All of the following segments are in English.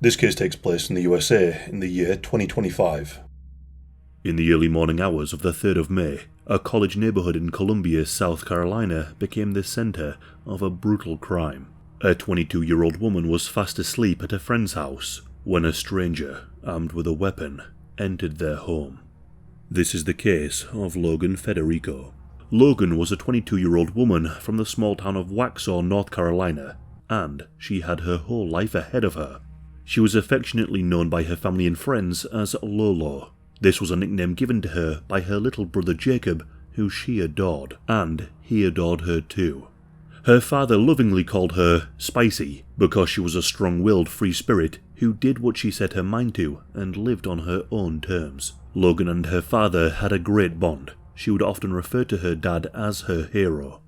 This case takes place in the USA in the year 2025. In the early morning hours of the 3rd of May, a college neighborhood in Columbia, South Carolina became the center of a brutal crime. A 22-year-old woman was fast asleep at a friend's house when a stranger, armed with a weapon, entered their home. This is the case of Logan Federico. Logan was a 22-year-old woman from the small town of Waxhaw, North Carolina, and she had her whole life ahead of her. She was affectionately known by her family and friends as Lolo. This was a nickname given to her by her little brother Jacob, who she adored, and he adored her too. Her father lovingly called her Spicy because she was a strong-willed free spirit who did what she set her mind to and lived on her own terms. Logan and her father had a great bond. She would often refer to her dad as her hero.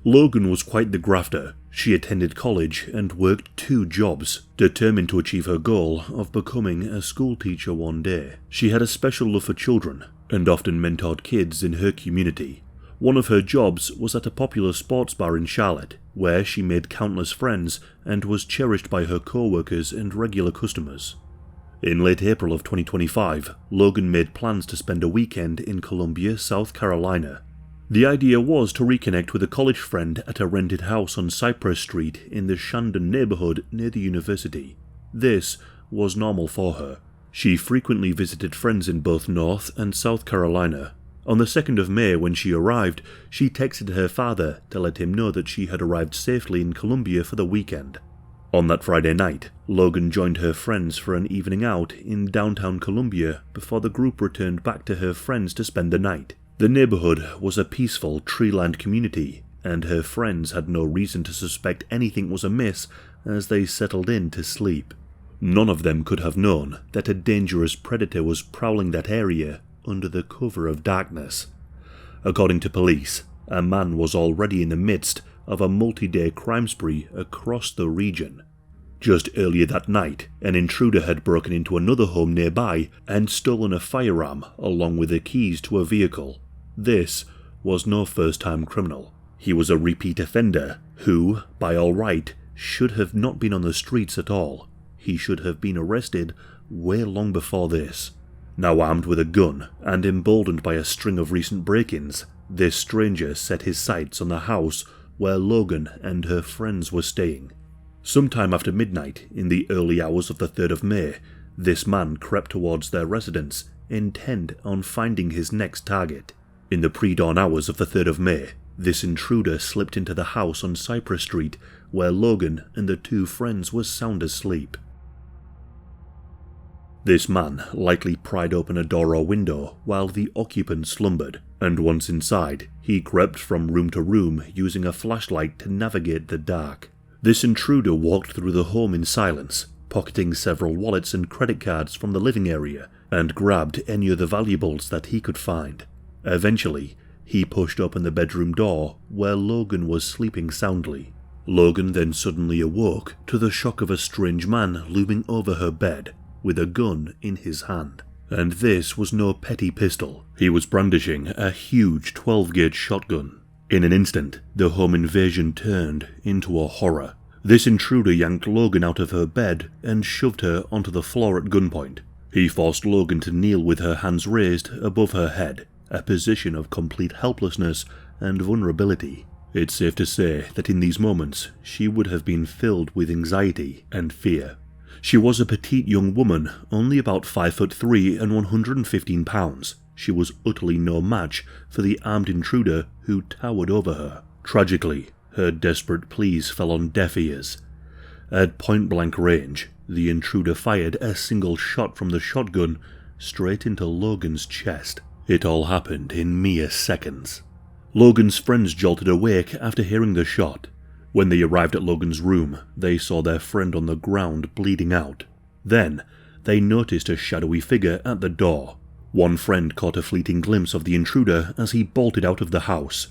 Logan was quite the grafter. She attended college and worked 2 jobs, determined to achieve her goal of becoming a school teacher one day. She had a special love for children and often mentored kids in her community. One of her jobs was at a popular sports bar in Charlotte, where she made countless friends and was cherished by her co-workers and regular customers. In late April of 2025, Logan made plans to spend a weekend in Columbia, South Carolina. The idea was to reconnect with a college friend at a rented house on Cypress Street in the Shandon neighborhood near the university. This was normal for her. She frequently visited friends in both North and South Carolina. On the 2nd of May, when she arrived, she texted her father to let him know that she had arrived safely in Columbia for the weekend. On that Friday night, Logan joined her friends for an evening out in downtown Columbia before the group returned back to her friends to spend the night. The neighborhood was a peaceful, tree-lined community, and her friends had no reason to suspect anything was amiss as they settled in to sleep. None of them could have known that a dangerous predator was prowling that area under the cover of darkness. According to police, a man was already in the midst of a multi-day crime spree across the region. Just earlier that night, an intruder had broken into another home nearby and stolen a firearm along with the keys to a vehicle. This was no first-time criminal. He was a repeat offender who, by all right, should have not been on the streets at all. He should have been arrested way long before this. Now armed with a gun and emboldened by a string of recent break-ins, this stranger set his sights on the house where Logan and her friends were staying. Sometime after midnight, in the early hours of the 3rd of May, this man crept towards their residence, intent on finding his next target. In the pre-dawn hours of the 3rd of May, this intruder slipped into the house on Cypress Street, where Logan and the 2 friends were sound asleep. This man likely pried open a door or window while the occupant slumbered, and once inside, he crept from room to room using a flashlight to navigate the dark. This intruder walked through the home in silence, pocketing several wallets and credit cards from the living area, and grabbed any other valuables that he could find. Eventually, he pushed open the bedroom door where Logan was sleeping soundly. Logan then suddenly awoke to the shock of a strange man looming over her bed, with a gun in his hand. And this was no petty pistol. He was brandishing a huge 12-gauge shotgun. In an instant, the home invasion turned into a horror. This intruder yanked Logan out of her bed and shoved her onto the floor at gunpoint. He forced Logan to kneel with her hands raised above her head, a position of complete helplessness and vulnerability. It's safe to say that in these moments, she would have been filled with anxiety and fear. She was a petite young woman, only about 5'3" and 115 pounds. She was utterly no match for the armed intruder who towered over her. Tragically, her desperate pleas fell on deaf ears. At point-blank range, the intruder fired a single shot from the shotgun straight into Logan's chest. It all happened in mere seconds. Logan's friends jolted awake after hearing the shot. When they arrived at Logan's room, they saw their friend on the ground bleeding out. Then, they noticed a shadowy figure at the door. One friend caught a fleeting glimpse of the intruder as he bolted out of the house.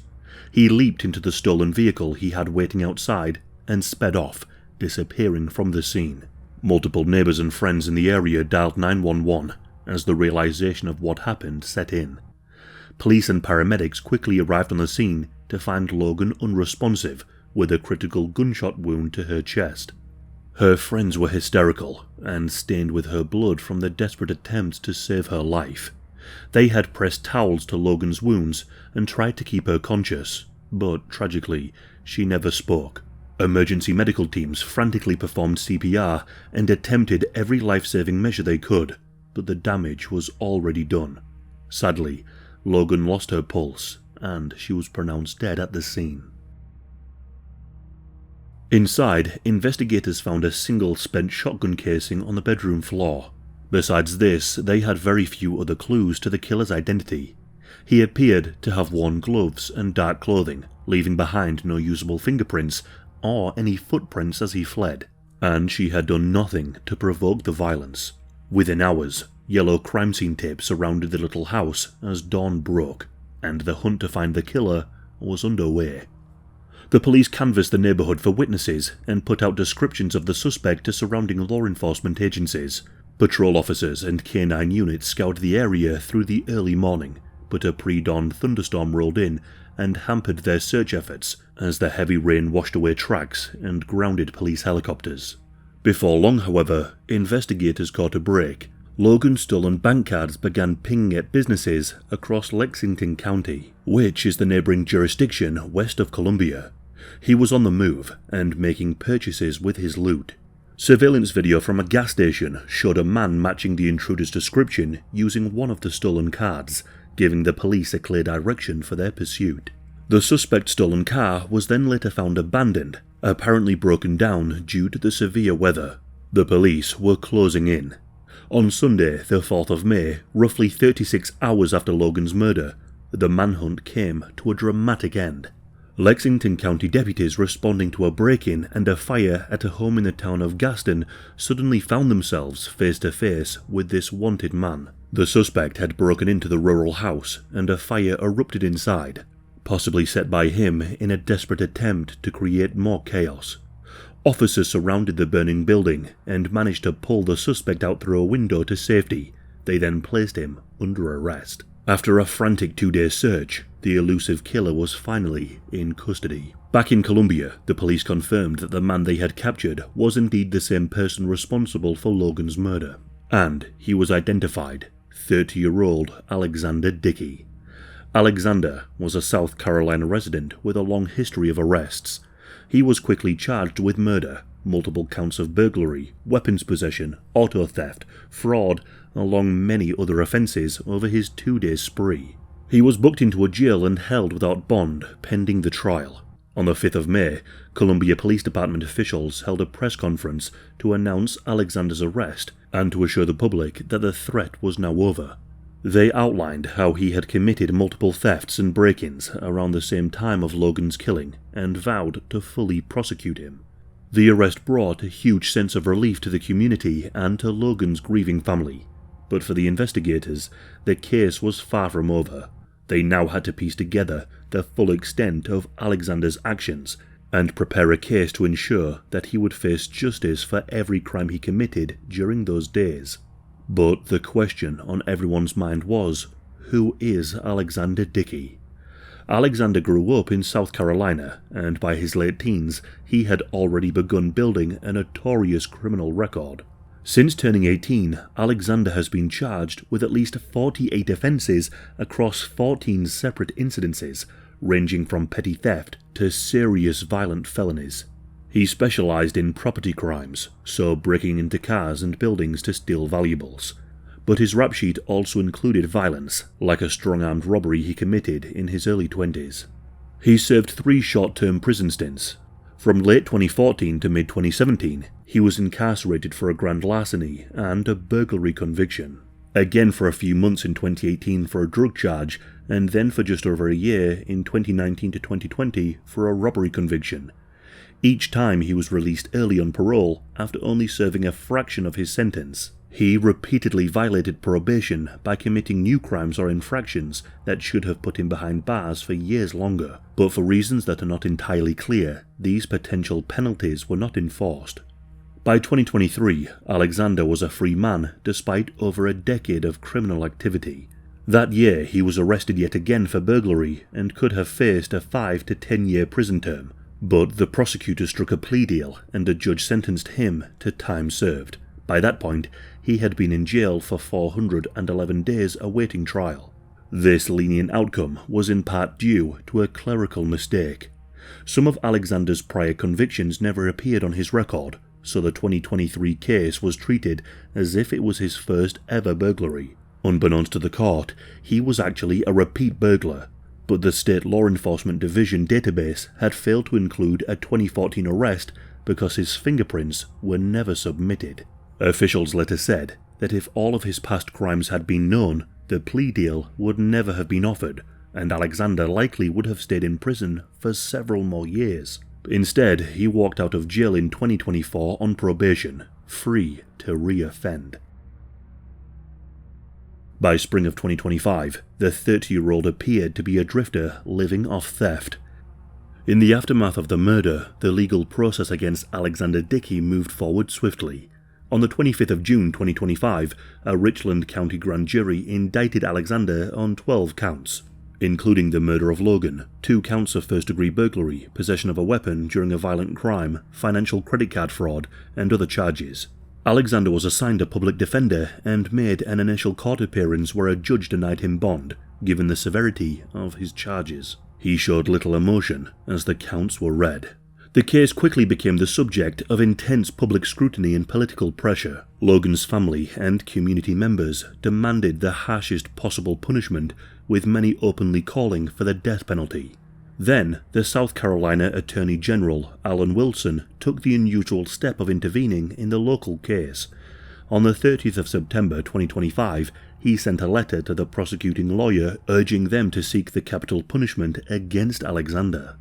He leaped into the stolen vehicle he had waiting outside and sped off, disappearing from the scene. Multiple neighbors and friends in the area dialed 911 as the realization of what happened set in. Police and paramedics quickly arrived on the scene to find Logan unresponsive, with a critical gunshot wound to her chest. Her friends were hysterical and stained with her blood from the desperate attempts to save her life. They had pressed towels to Logan's wounds and tried to keep her conscious, but tragically, she never spoke. Emergency medical teams frantically performed CPR and attempted every life-saving measure they could, but the damage was already done. Sadly, Logan lost her pulse, and she was pronounced dead at the scene. Inside, investigators found a single spent shotgun casing on the bedroom floor. Besides this, they had very few other clues to the killer's identity. He appeared to have worn gloves and dark clothing, leaving behind no usable fingerprints or any footprints as he fled, and she had done nothing to provoke the violence. Within hours, yellow crime scene tape surrounded the little house as dawn broke, and the hunt to find the killer was underway. The police canvassed the neighborhood for witnesses and put out descriptions of the suspect to surrounding law enforcement agencies. Patrol officers and canine units scoured the area through the early morning, but a pre-dawn thunderstorm rolled in and hampered their search efforts as the heavy rain washed away tracks and grounded police helicopters. Before long, however, investigators caught a break. Logan's stolen bank cards began pinging at businesses across Lexington County, which is the neighboring jurisdiction west of Columbia. He was on the move and making purchases with his loot. Surveillance video from a gas station showed a man matching the intruder's description using one of the stolen cards, giving the police a clear direction for their pursuit. The suspect's stolen car was then later found abandoned, apparently broken down due to the severe weather. The police were closing in. On Sunday, the 4th of May, roughly 36 hours after Logan's murder, the manhunt came to a dramatic end. Lexington County deputies responding to a break-in and a fire at a home in the town of Gaston suddenly found themselves face to face with this wanted man. The suspect had broken into the rural house and a fire erupted inside, possibly set by him in a desperate attempt to create more chaos. Officers surrounded the burning building and managed to pull the suspect out through a window to safety. They then placed him under arrest. After a frantic 2-day search, the elusive killer was finally in custody. Back in Columbia, the police confirmed that the man they had captured was indeed the same person responsible for Logan's murder. And he was identified, 30-year-old Alexander Dickey. Alexander was a South Carolina resident with a long history of arrests. He was quickly charged with murder, multiple counts of burglary, weapons possession, auto theft, fraud, along many other offences over his 2-day spree. He was booked into a jail and held without bond, pending the trial. On the 5th of May, Columbia Police Department officials held a press conference to announce Alexander's arrest and to assure the public that the threat was now over. They outlined how he had committed multiple thefts and break-ins around the same time of Logan's killing and vowed to fully prosecute him. The arrest brought a huge sense of relief to the community and to Logan's grieving family. But for the investigators, the case was far from over. They now had to piece together the full extent of Alexander's actions and prepare a case to ensure that he would face justice for every crime he committed during those days. But the question on everyone's mind was, who is Alexander Dickey? Alexander grew up in South Carolina, and by his late teens, he had already begun building a notorious criminal record. Since turning 18, Alexander has been charged with at least 48 offences across 14 separate incidences, ranging from petty theft to serious violent felonies. He specialised in property crimes, so breaking into cars and buildings to steal valuables. But his rap sheet also included violence, like a strong-armed robbery he committed in his early 20s. He served 3 short-term prison stints. From late 2014 to mid-2017, he was incarcerated for a grand larceny and a burglary conviction. Again for a few months in 2018 for a drug charge, and then for just over a year in 2019 to 2020 for a robbery conviction. Each time he was released early on parole after only serving a fraction of his sentence. He repeatedly violated probation by committing new crimes or infractions that should have put him behind bars for years longer, but for reasons that are not entirely clear, these potential penalties were not enforced. By 2023, Alexander was a free man despite over a decade of criminal activity. That year he was arrested yet again for burglary and could have faced a 5 to 10 year prison term, But the prosecutor struck a plea deal and a judge sentenced him to time served. By that point, he had been in jail for 411 days awaiting trial. This lenient outcome was in part due to a clerical mistake. Some of Alexander's prior convictions never appeared on his record, so the 2023 case was treated as if it was his first ever burglary. Unbeknownst to the court, he was actually a repeat burglar, but the State Law Enforcement Division database had failed to include a 2014 arrest because his fingerprints were never submitted. Officials later said that if all of his past crimes had been known, the plea deal would never have been offered, and Alexander likely would have stayed in prison for several more years. Instead, he walked out of jail in 2024 on probation, free to re-offend. By spring of 2025, the 30-year-old appeared to be a drifter living off theft. In the aftermath of the murder, the legal process against Alexander Dickey moved forward swiftly. On the 25th of June 2025, a Richland County grand jury indicted Alexander on 12 counts, including the murder of Logan, 2 counts of first-degree burglary, possession of a weapon during a violent crime, financial credit card fraud, and other charges. Alexander was assigned a public defender and made an initial court appearance where a judge denied him bond, given the severity of his charges. He showed little emotion as the counts were read. The case quickly became the subject of intense public scrutiny and political pressure. Logan's family and community members demanded the harshest possible punishment, with many openly calling for the death penalty. Then, the South Carolina Attorney General, Alan Wilson, took the unusual step of intervening in the local case. On the 30th of September 2025, he sent a letter to the prosecuting lawyer urging them to seek the capital punishment against Alexander.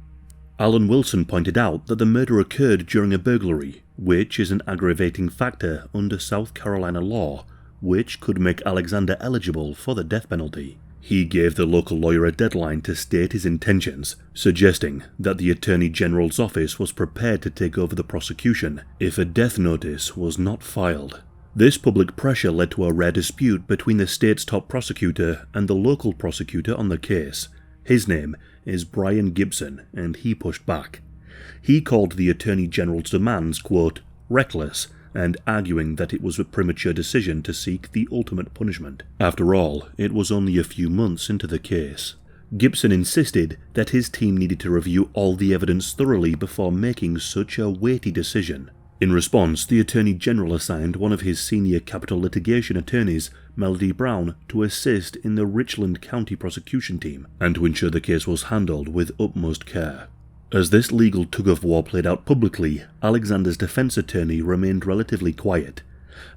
Alan Wilson pointed out that the murder occurred during a burglary, which is an aggravating factor under South Carolina law, which could make Alexander eligible for the death penalty. He gave the local lawyer a deadline to state his intentions, suggesting that the Attorney General's office was prepared to take over the prosecution if a death notice was not filed. This public pressure led to a rare dispute between the state's top prosecutor and the local prosecutor on the case. His name is Brian Gibson, and he pushed back. He called the Attorney General's demands, quote, reckless, and arguing that it was a premature decision to seek the ultimate punishment. After all, it was only a few months into the case. Gibson insisted that his team needed to review all the evidence thoroughly before making such a weighty decision. In response, the Attorney General assigned one of his senior capital litigation attorneys, Melody Brown, to assist in the Richland County prosecution team and to ensure the case was handled with utmost care. As this legal tug-of-war played out publicly, Alexander's defense attorney remained relatively quiet.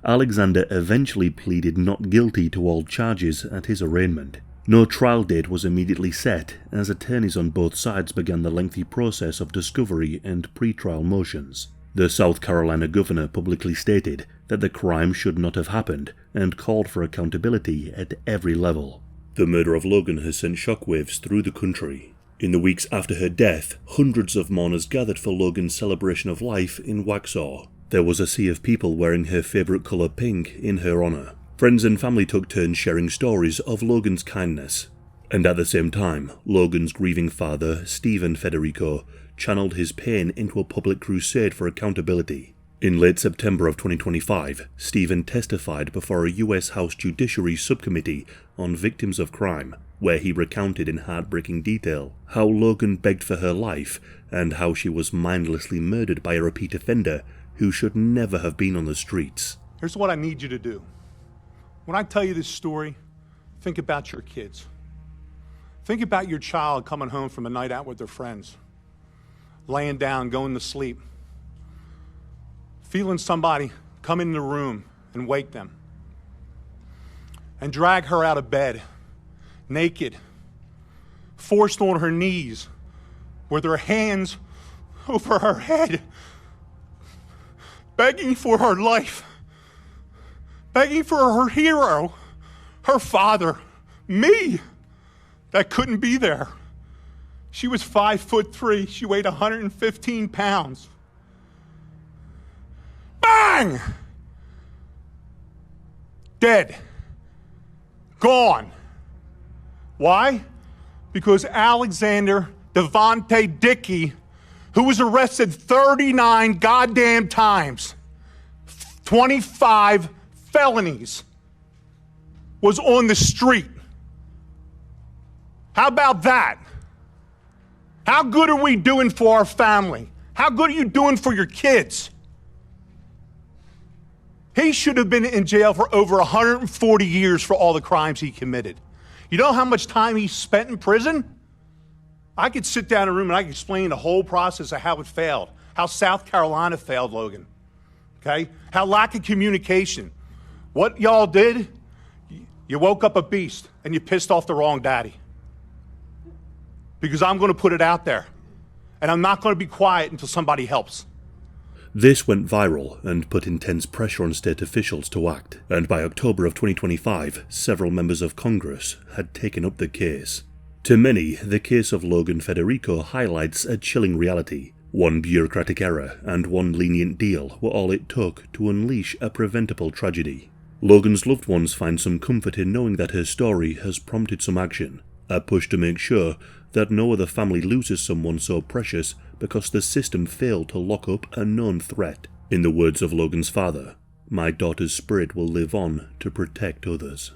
Alexander eventually pleaded not guilty to all charges at his arraignment. No trial date was immediately set, as attorneys on both sides began the lengthy process of discovery and pre-trial motions. The South Carolina governor publicly stated that the crime should not have happened and called for accountability at every level. The murder of Logan has sent shockwaves through the country. In the weeks after her death, hundreds of mourners gathered for Logan's celebration of life in Waxhaw. There was a sea of people wearing her favourite colour pink in her honour. Friends and family took turns sharing stories of Logan's kindness. And at the same time, Logan's grieving father, Stephen Federico, channeled his pain into a public crusade for accountability. In late September of 2025, Stephen testified before a US House Judiciary Subcommittee on Victims of Crime, where he recounted in heartbreaking detail how Logan begged for her life and how she was mindlessly murdered by a repeat offender who should never have been on the streets. Here's what I need you to do. When I tell you this story, think about your kids. Think about your child coming home from a night out with their friends, laying down, going to sleep, feeling somebody come in the room and wake them and drag her out of bed, naked, forced on her knees, with her hands over her head, begging for her life, begging for her hero, her father, me, that couldn't be there. She was 5'3". She weighed 115 pounds. Bang! Dead. Gone. Why? Because Alexander Devontae Dickey who was arrested 39 goddamn times, 25 felonies, was on the street. How about that? How good are we doing for our family? How good are you doing for your kids? He should have been in jail for over 140 years for all the crimes he committed. You know how much time he spent in prison? I could sit down in a room and I could explain the whole process of how it failed, how South Carolina failed, Logan, okay? How lack of communication. What y'all did, you woke up a beast and you pissed off the wrong daddy. Because I'm going to put it out there, and I'm not going to be quiet until somebody helps. This went viral and put intense pressure on state officials to act, and by October of 2025, several members of Congress had taken up the case. To many, the case of Logan Federico highlights a chilling reality. One bureaucratic error and one lenient deal were all it took to unleash a preventable tragedy. Logan's loved ones find some comfort in knowing that her story has prompted some action, a push to make sure that no other family loses someone so precious because the system failed to lock up a known threat. In the words of Logan's father, "My daughter's spirit will live on to protect others."